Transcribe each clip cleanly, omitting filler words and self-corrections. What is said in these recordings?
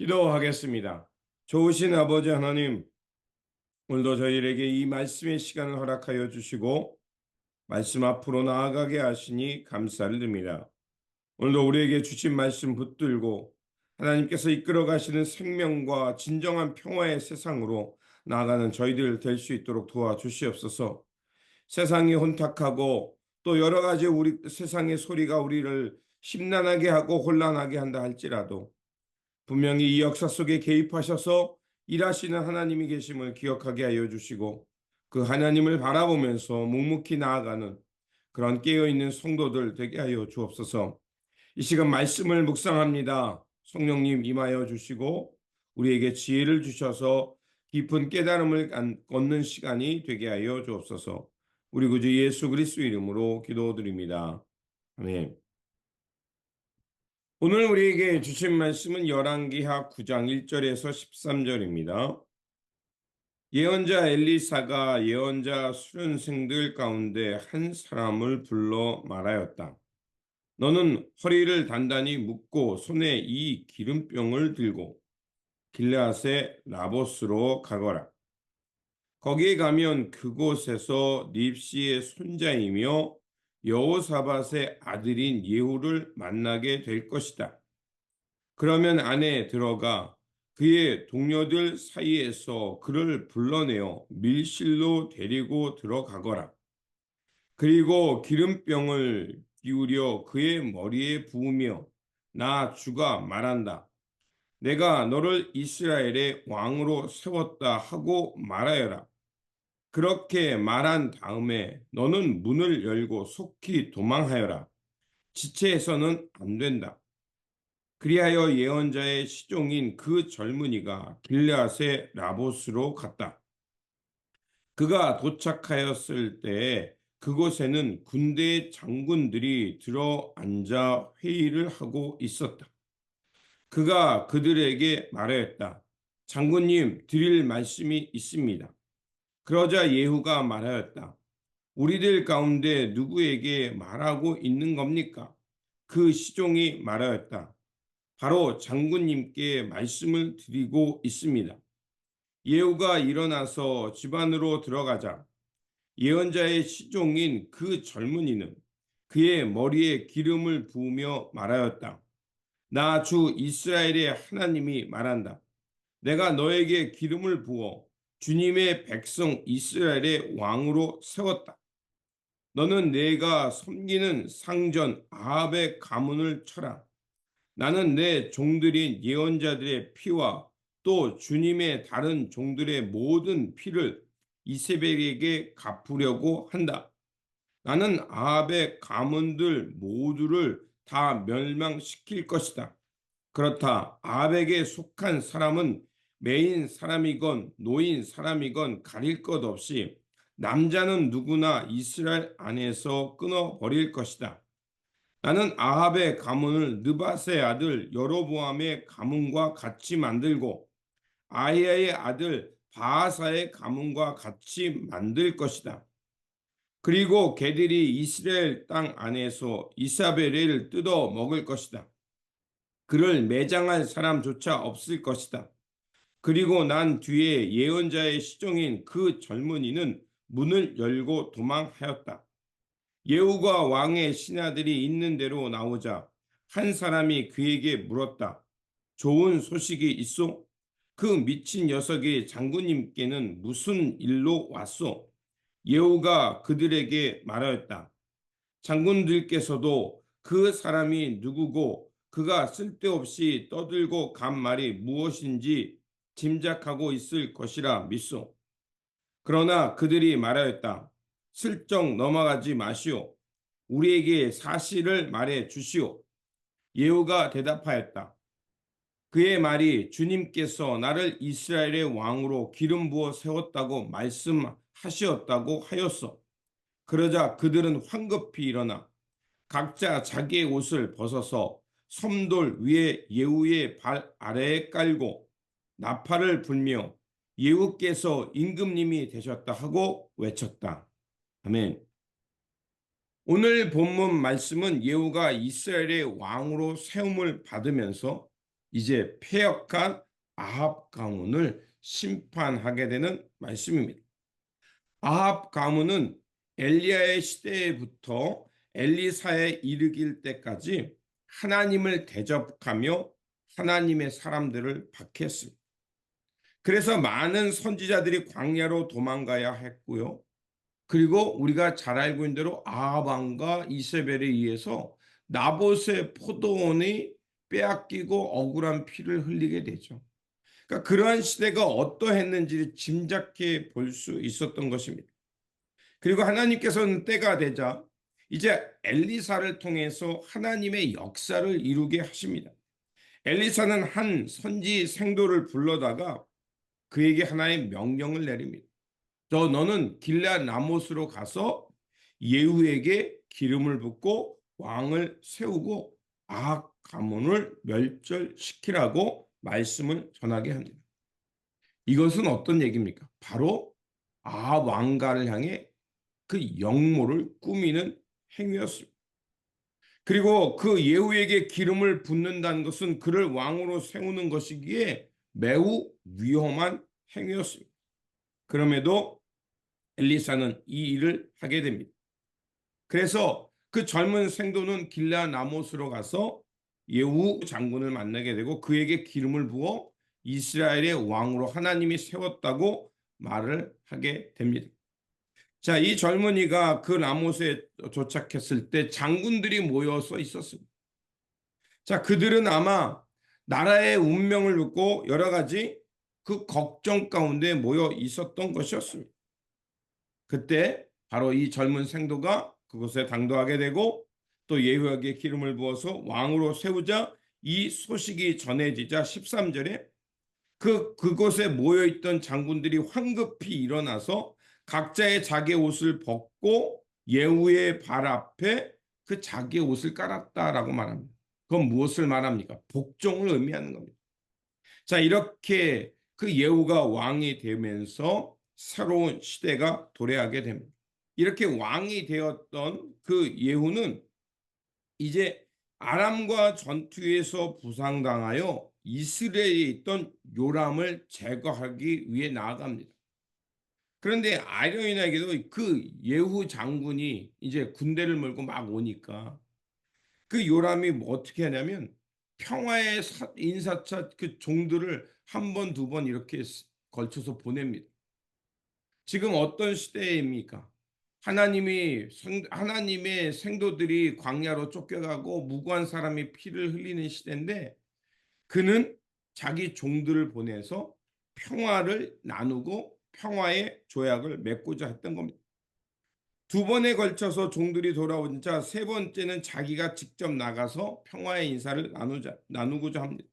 기도하겠습니다. 좋으신 아버지 하나님, 오늘도 저희에게 이 말씀의 시간을 허락하여 주시고 말씀 앞으로 나아가게 하시니 감사를 드립니다. 오늘도 우리에게 주신 말씀 붙들고 하나님께서 이끌어 가시는 생명과 진정한 평화의 세상으로 나아가는 저희들 될 수 있도록 도와주시옵소서. 세상이 혼탁하고 또 여러 가지 우리 세상의 소리가 우리를 심란하게 하고 혼란하게 한다 할지라도 분명히 이 역사 속에 개입하셔서 일하시는 하나님이 계심을 기억하게 하여 주시고 그 하나님을 바라보면서 묵묵히 나아가는 그런 깨어있는 성도들 되게 하여 주옵소서. 이 시간 말씀을 묵상합니다. 성령님 임하여 주시고 우리에게 지혜를 주셔서 깊은 깨달음을 얻는 시간이 되게 하여 주옵소서. 우리 구주 예수 그리스도 이름으로 기도드립니다. 아멘. 오늘 우리에게 주신 말씀은 열왕기하 9장 1절에서 13절입니다. 예언자 엘리사가 예언자 수련생들 가운데 한 사람을 불러 말하였다. 너는 허리를 단단히 묶고 손에 이 기름병을 들고 길르앗의 라보스로 가거라. 거기에 가면 그곳에서 닙시의 손자이며 여호사밧의 아들인 예후를 만나게 될 것이다. 그러면 안에 들어가 그의 동료들 사이에서 그를 불러내어 밀실로 데리고 들어가거라. 그리고 기름병을 기울여 그의 머리에 부으며 나 주가 말한다. 내가 너를 이스라엘의 왕으로 세웠다 하고 말하여라. 그렇게 말한 다음에 너는 문을 열고 속히 도망하여라. 지체해서는 안 된다. 그리하여 예언자의 시종인 그 젊은이가 길르앗의 라보스로 갔다. 그가 도착하였을 때에 그곳에는 군대의 장군들이 들어 앉아 회의를 하고 있었다. 그가 그들에게 말하였다. 장군님, 드릴 말씀이 있습니다. 그러자 예후가 말하였다. 우리들 가운데 누구에게 말하고 있는 겁니까? 그 시종이 말하였다. 바로 장군님께 말씀을 드리고 있습니다. 예후가 일어나서 집 안으로 들어가자 예언자의 시종인 그 젊은이는 그의 머리에 기름을 부으며 말하였다. 나 주 이스라엘의 하나님이 말한다. 내가 너에게 기름을 부어 주님의 백성 이스라엘의 왕으로 세웠다. 너는 내가 섬기는 상전 아합의 가문을 쳐라. 나는 내 종들인 예언자들의 피와 또 주님의 다른 종들의 모든 피를 이세벨에게 갚으려고 한다. 나는 아합의 가문들 모두를 다 멸망시킬 것이다. 그렇다. 아합에게 속한 사람은 메인 사람이건 노인 사람이건 가릴 것 없이 남자는 누구나 이스라엘 안에서 끊어버릴 것이다. 나는 아합의 가문을 느밧의 아들 여로보암의 가문과 같이 만들고 아히야의 아들 바하사의 가문과 같이 만들 것이다. 그리고 개들이 이스라엘 땅 안에서 이사벨을 뜯어 먹을 것이다. 그를 매장할 사람조차 없을 것이다. 그리고 난 뒤에 예언자의 시종인 그 젊은이는 문을 열고 도망하였다. 예후가 왕의 신하들이 있는 대로 나오자 한 사람이 그에게 물었다. 좋은 소식이 있소? 그 미친 녀석이 장군님께는 무슨 일로 왔소? 예후가 그들에게 말하였다. 장군들께서도 그 사람이 누구고 그가 쓸데없이 떠들고 간 말이 무엇인지 짐작하고 있을 것이라 믿소. 그러나 그들이 말하였다. 슬쩍 넘어가지 마시오. 우리에게 사실을 말해 주시오. 예후가 대답하였다. 그의 말이 주님께서 나를 이스라엘의 왕으로 기름 부어 세웠다고 말씀하셨다고 하였소. 그러자 그들은 황급히 일어나 각자 자기의 옷을 벗어서 섬돌 위에 예후의 발 아래에 깔고 나팔을 불며 예후께서 임금님이 되셨다 하고 외쳤다. 아멘. 오늘 본문 말씀은 예후가 이스라엘의 왕으로 세움을 받으면서 이제 패역한 아합 가문을 심판하게 되는 말씀입니다. 아합 가문은 엘리야의 시대부터 엘리사에 이르길 때까지 하나님을 대적하며 하나님의 사람들을 박해했습니다. 그래서 많은 선지자들이 광야로 도망가야 했고요. 그리고 우리가 잘 알고 있는 대로 아합 왕과 이세벨에 의해서 나봇의 포도원이 빼앗기고 억울한 피를 흘리게 되죠. 그러니까 그러한 시대가 어떠했는지를 짐작해 볼 수 있었던 것입니다. 그리고 하나님께서는 때가 되자 이제 엘리사를 통해서 하나님의 역사를 이루게 하십니다. 엘리사는 한 선지 생도를 불러다가 그에게 하나의 명령을 내립니다. 너는 길앗 라못으로 가서 예후에게 기름을 붓고 왕을 세우고 아합 가문을 멸절시키라고 말씀을 전하게 합니다. 이것은 어떤 얘기입니까? 바로 아합 왕가를 향해 그 역모를 꾸미는 행위였습니다. 그리고 그 예후에게 기름을 붓는다는 것은 그를 왕으로 세우는 것이기에 매우 위험한 행위였습니다. 그럼에도 엘리사는 이 일을 하게 됩니다. 그래서 그 젊은 생도는 길라 나못으로 가서 예후 장군을 만나게 되고 그에게 기름을 부어 이스라엘의 왕으로 하나님이 세웠다고 말을 하게 됩니다. 자, 이 젊은이가 그 라못에 도착했을 때 장군들이 모여서 있었습니다. 자, 그들은 아마 나라의 운명을 묻고 여러 가지 그 걱정 가운데 모여 있었던 것이었습니다. 그때 바로 이 젊은 생도가 그곳에 당도하게 되고 또 예후에게 기름을 부어서 왕으로 세우자 이 소식이 전해지자 13절에 그곳에 모여있던 장군들이 황급히 일어나서 각자의 자기 옷을 벗고 예후의 발 앞에 그 자기의 옷을 깔았다라고 말합니다. 그건 무엇을 말합니까? 복종을 의미하는 겁니다. 자, 이렇게 그 예후가 왕이 되면서 새로운 시대가 도래하게 됩니다. 이렇게 왕이 되었던 그 예후는 이제 아람과 전투에서 부상당하여 이스라엘에 있던 요람을 제거하기 위해 나아갑니다. 그런데 아이러니하게도 그 예후 장군이 이제 군대를 몰고 막 오니까 그 요람이 뭐 어떻게 하냐면 평화의 인사차 그 종들을 한 번, 두 번 이렇게 걸쳐서 보냅니다. 지금 어떤 시대입니까? 하나님의 생도들이 광야로 쫓겨가고 무고한 사람이 피를 흘리는 시대인데 그는 자기 종들을 보내서 평화를 나누고 평화의 조약을 맺고자 했던 겁니다. 두 번에 걸쳐서 종들이 돌아오자 세 번째는 자기가 직접 나가서 평화의 인사를 나누고자 합니다.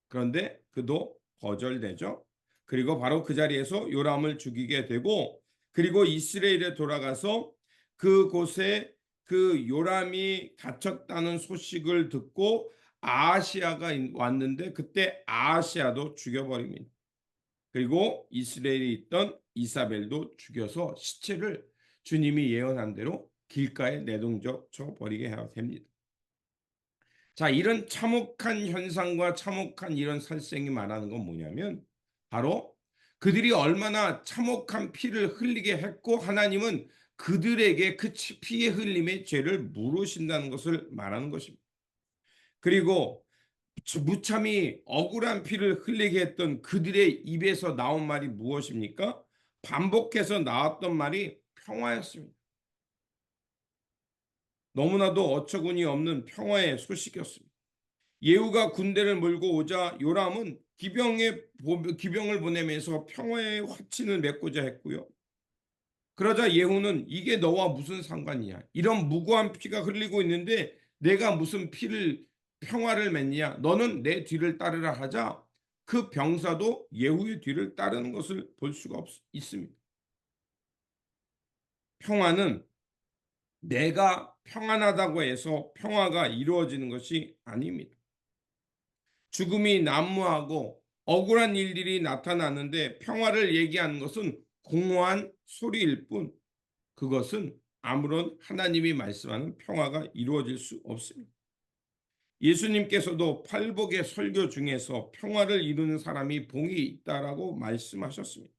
그런데 그도 거절되죠. 그리고 바로 그 자리에서 요람을 죽이게 되고 그리고 이스라엘에 돌아가서 그곳에 그 요람이 다쳤다는 소식을 듣고 아하시아가 왔는데 그때 아하시아도 죽여버립니다. 그리고 이스라엘에 있던 이사벨도 죽여서 시체를 주님이 예언한 대로 길가에 내동져 버리게 됩니다. 자, 이런 참혹한 현상과 참혹한 이런 살생이 말하는 건 뭐냐면 바로 그들이 얼마나 참혹한 피를 흘리게 했고 하나님은 그들에게 그 피의 흘림의 죄를 물으신다는 것을 말하는 것입니다. 그리고 무참히 억울한 피를 흘리게 했던 그들의 입에서 나온 말이 무엇입니까? 반복해서 나왔던 말이 평화였습니다. 너무나도 어처구니 없는 평화의 소식이었습니다. 예후가 군대를 몰고 오자 요람은 기병을 보내면서 평화의 화친을 맺고자 했고요. 그러자 예후는 이게 너와 무슨 상관이냐? 이런 무고한 피가 흘리고 있는데 내가 무슨 평화를 맺냐? 너는 내 뒤를 따르라 하자 그 병사도 예후의 뒤를 따르는 것을 볼 수가 있습니다. 평화는 내가 평안하다고 해서 평화가 이루어지는 것이 아닙니다. 죽음이 난무하고 억울한 일들이 나타나는데 평화를 얘기하는 것은 공허한 소리일 뿐 그것은 아무런 하나님이 말씀하는 평화가 이루어질 수 없습니다. 예수님께서도 팔복의 설교 중에서 평화를 이루는 사람이 복이 있다라고 말씀하셨습니다.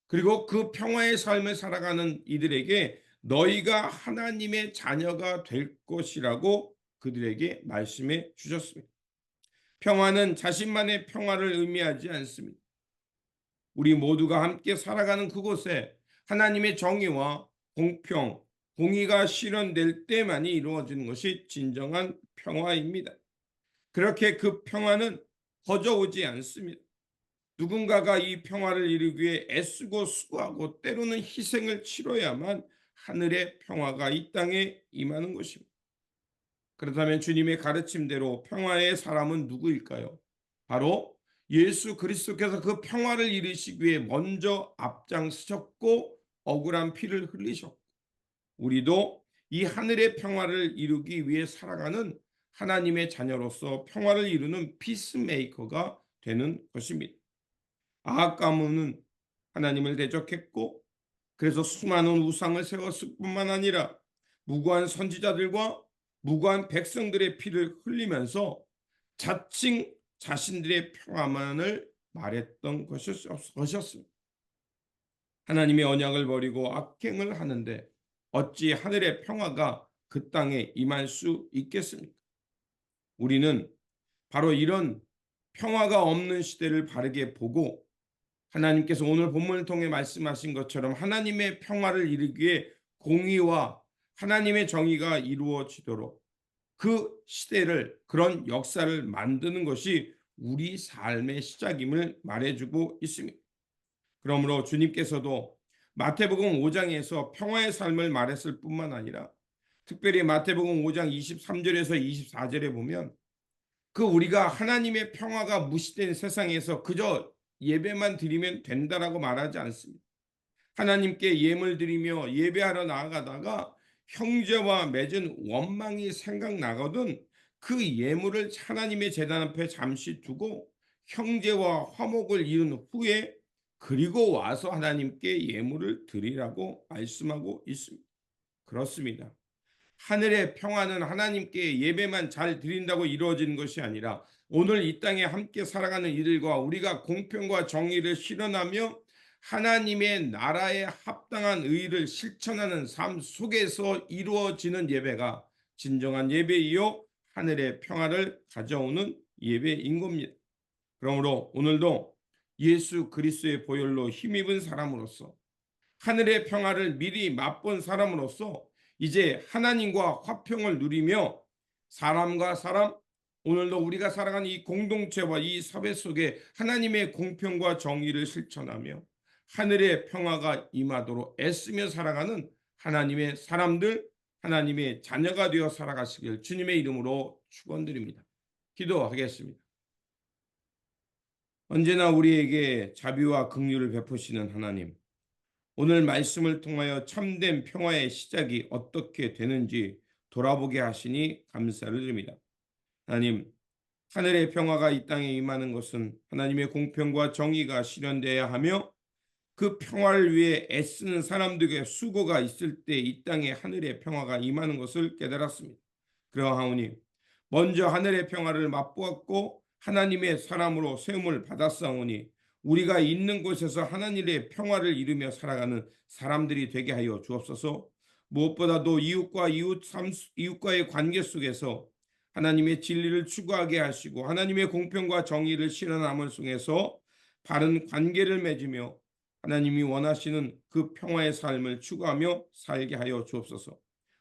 그리고 그 평화의 삶을 살아가는 이들에게 너희가 하나님의 자녀가 될 것이라고 그들에게 말씀해 주셨습니다. 평화는 자신만의 평화를 의미하지 않습니다. 우리 모두가 함께 살아가는 그곳에 하나님의 정의와 공평, 공의가 실현될 때만이 이루어지는 것이 진정한 평화입니다. 그렇게 그 평화는 거저오지 않습니다. 누군가가 이 평화를 이루기 위해 애쓰고 수고하고 때로는 희생을 치러야만 하늘의 평화가 이 땅에 임하는 것입니다. 그렇다면 주님의 가르침대로 평화의 사람은 누구일까요? 바로 예수 그리스도께서 그 평화를 이루시기 위해 먼저 앞장서셨고 억울한 피를 흘리셨고, 우리도 이 하늘의 평화를 이루기 위해 살아가는 하나님의 자녀로서 평화를 이루는 피스메이커가 되는 것입니다. 아합 가문은 하나님을 대적했고, 그래서 수많은 우상을 세웠을 뿐만 아니라 무고한 선지자들과 무고한 백성들의 피를 흘리면서 자칭 자신들의 평화만을 말했던 것이었습니다. 하나님의 언약을 버리고 악행을 하는데 어찌 하늘의 평화가 그 땅에 임할 수 있겠습니까? 우리는 바로 이런 평화가 없는 시대를 바르게 보고, 하나님께서 오늘 본문을 통해 말씀하신 것처럼 하나님의 평화를 이루기 위해 공의와 하나님의 정의가 이루어지도록 그 시대를, 그런 역사를 만드는 것이 우리 삶의 시작임을 말해주고 있습니다. 그러므로 주님께서도 마태복음 5장에서 평화의 삶을 말했을 뿐만 아니라 특별히 마태복음 5장 23절에서 24절에 보면 그 우리가 하나님의 평화가 무시된 세상에서 그저 예배만 드리면 된다라고 말하지 않습니다. 하나님께 예물 드리며 예배하러 나아가다가 형제와 맺은 원망이 생각나거든 그 예물을 하나님의 제단 앞에 잠시 두고 형제와 화목을 이룬 후에 그리고 와서 하나님께 예물을 드리라고 말씀하고 있습니다. 그렇습니다. 하늘의 평화는 하나님께 예배만 잘 드린다고 이루어지는 것이 아니라 오늘 이 땅에 함께 살아가는 이들과 우리가 공평과 정의를 실현하며 하나님의 나라에 합당한 의를 실천하는 삶 속에서 이루어지는 예배가 진정한 예배이요 하늘의 평화를 가져오는 예배인 겁니다. 그러므로 오늘도 예수 그리스도의 보혈로 힘입은 사람으로서, 하늘의 평화를 미리 맛본 사람으로서 이제 하나님과 화평을 누리며 사람과 사람, 오늘도 우리가 살아가는 이 공동체와 이 사회 속에 하나님의 공평과 정의를 실천하며 하늘의 평화가 임하도록 애쓰며 살아가는 하나님의 사람들, 하나님의 자녀가 되어 살아가시길 주님의 이름으로 축원드립니다. 기도하겠습니다. 언제나 우리에게 자비와 긍휼을 베푸시는 하나님, 오늘 말씀을 통하여 참된 평화의 시작이 어떻게 되는지 돌아보게 하시니 감사를 드립니다. 하나님, 하늘의 평화가 이 땅에 임하는 것은 하나님의 공평과 정의가 실현되어야 하며 그 평화를 위해 애쓰는 사람들에게 수고가 있을 때 이 땅에 하늘의 평화가 임하는 것을 깨달았습니다. 그러하오니 먼저 하늘의 평화를 맛보았고 하나님의 사람으로 세움을 받았사오니 우리가 있는 곳에서 하나님의 평화를 이루며 살아가는 사람들이 되게 하여 주옵소서. 무엇보다도 이웃과의 관계 속에서 하나님의 진리를 추구하게 하시고 하나님의 공평과 정의를 실현함을 통해서 바른 관계를 맺으며 하나님이 원하시는 그 평화의 삶을 추구하며 살게 하여 주옵소서.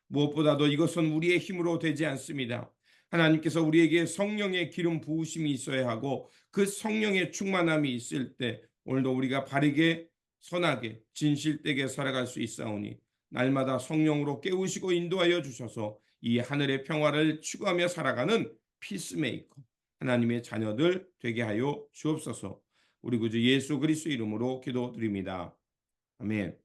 무엇보다도 이것은 우리의 힘으로 되지 않습니다. 하나님께서 우리에게 성령의 기름 부으심이 있어야 하고 그 성령의 충만함이 있을 때 오늘도 우리가 바르게 선하게 진실되게 살아갈 수 있사오니 날마다 성령으로 깨우시고 인도하여 주셔서 이 하늘의 평화를 추구하며 살아가는 피스메이커 하나님의 자녀들 되게 하여 주옵소서. 우리 구주 예수 그리스도 이름으로 기도드립니다. 아멘.